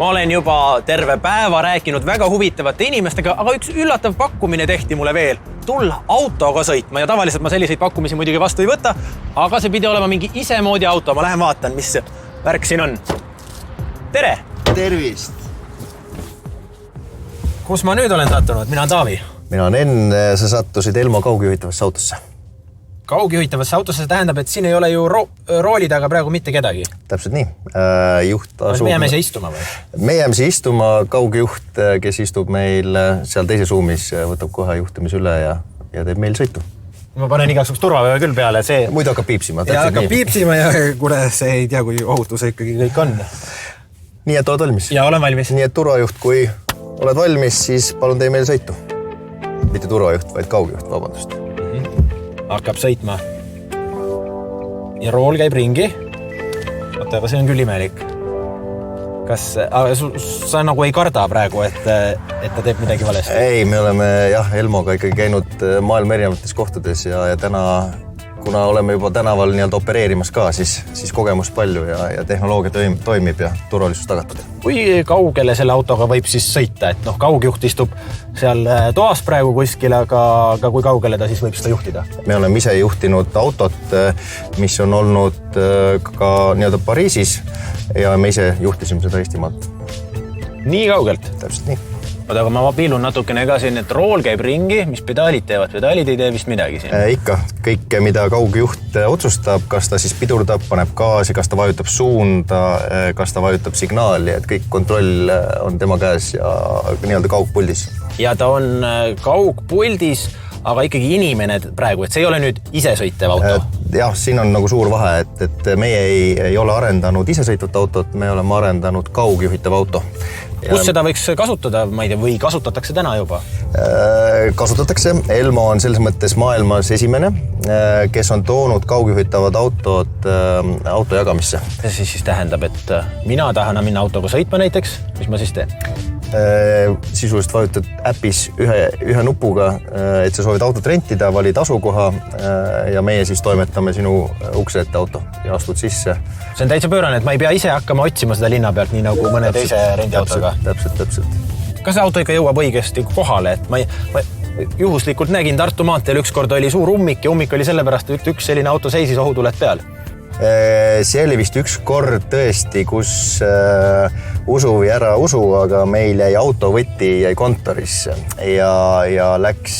Ma olen juba terve päeva rääkinud väga huvitavate inimestega, aga üks üllatav pakkumine tehti mulle veel. Tulla autoga sõitma ja tavaliselt ma selliseid pakkumisi muidugi vastu ei võta, aga see pidi olema mingi isemoodi auto. Ma lähen vaatan, mis värk siin on. Tere! Tervist! Kus ma nüüd olen sattunud? Mina on Taavi. Mina on Enn, sa sattusid Elmo kaugjuhitavasse autosse. Kaugjuhitavasse autosse tähendab, et siin ei ole ju rooli taga praegu mitte kedagi. Täpselt nii. Juht asub... Me jääme siia istuma või? Me jääme siia istuma, kaugjuht, kes istub meil seal teises ruumis, võtab kohe juhtimise üle ja teeb meil sõitu. Ma panen igasuks turvavöö küll peale, see... Muidu hakkab piipsima. Ja hakkab piipsima ja kuule, see ei tea, kui ohutuse ikkagi kõik on. Nii et oled valmis? Ja olen valmis. Nii et turvajuht, kui oled valmis, siis palun tee meil sõitu. Mitte turvajuht, vaid kaugjuht, vabandust. Hakkab sõitma. Ja rool käib ringi. Oota, aga see on küll imelik. Kas sa nagu ei karda praegu, et ta teeb midagi valesti? Ei, me oleme Elmoga ikkagi käinud maailma erinevates kohtades ja täna, kuna oleme juba tänaval nii-öelda opereerimas ka, siis kogemus palju ja tehnoloogia toimib ja turvalisus tagatud. Kui kaugele selle autoga võib siis sõita? Et kaugjuht istub seal toas praegu kuskil, aga kui kaugele ta siis võib seda juhtida? Me oleme ise juhtinud autot, mis on olnud ka nii-öelda Pariisis ja me ise juhtisime seda Eestimaalt. Nii kaugelt? Täpselt nii. Aga ma piilun natukene ka siin, et rool käib ringi, mis pedaalid teevad? Pedaalid ei tee vist midagi siin? Ikka. Kõike, mida kaugjuht otsustab, kas ta siis pidurdab, paneb gaasi, kas ta vajutab suunda, kas ta vajutab signaali, et kõik kontroll on tema käes ja nii-öelda kaugpuldis. Ja ta on kaugpuldis, aga ikkagi inimene praegu, et see ei ole nüüd isesõitev auto? Jah, siin on nagu suur vahe, et meie ei ole arendanud isesõitvat autot, me oleme arendanud kaugjuhitav auto. Kus seda võiks kasutada, ma ei tea, või kasutatakse täna juba? Kasutatakse. Elmo on selles mõttes maailmas esimene, kes on toonud kaugjuhitavad autod autojagamisse. See siis tähendab, et mina tahan minna autoga sõitma näiteks, mis ma siis teen? Sisuliselt vajutad äpis ühe nupuga, et sa soovid autot rentida, valid asukoha ja meie siis toimetame sinu ukse ette auto ja astud sisse. See on täitsa pöörane, et ma ei pea ise hakkama otsima seda linna pealt, nii nagu mõne teise rendiautoga. Täpselt. Kas see auto ikka jõuab õigesti kohale? Et ma juhuslikult nägin Tartu maanteel ükskord oli suur ummik ja ummik oli sellepärast, et üks selline auto seisis ohutuled peal. See oli vist üks kord tõesti, kus usu või ära usu, aga meil jäi autovõti jäi kontorisse ja läks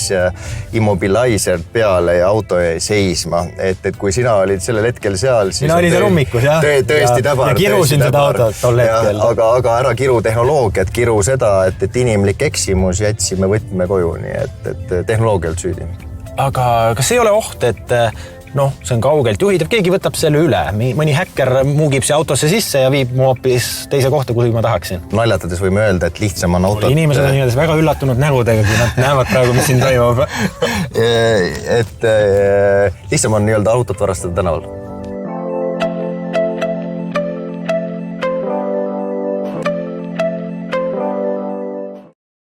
immobilizer peale ja auto jäi seisma. Et kui sina olid sellel hetkel seal, siis... Mina olin seal ummikus, jah. Tõesti täbar. Ja kirusin seda autot tol hetkel. Aga ära kiru tehnoloogiat, kiru seda, et inimlik eksimus jätsime võtme koju, nii et tehnoloogialt süüdi. Aga kas ei ole oht, et... see on kaugelt juhidav, keegi võtab selle üle. Mõni häkker muugib see autosse sisse ja viib mu hoopis teise kohta, kuhu ma tahaksin. Naljatades võime öelda, et lihtsam on autot... Inimesed on nii väga üllatunud nägudega, kui nad näevad praegu, mis siin toimub. Et lihtsam on nii-öelda autot varastada tänaval.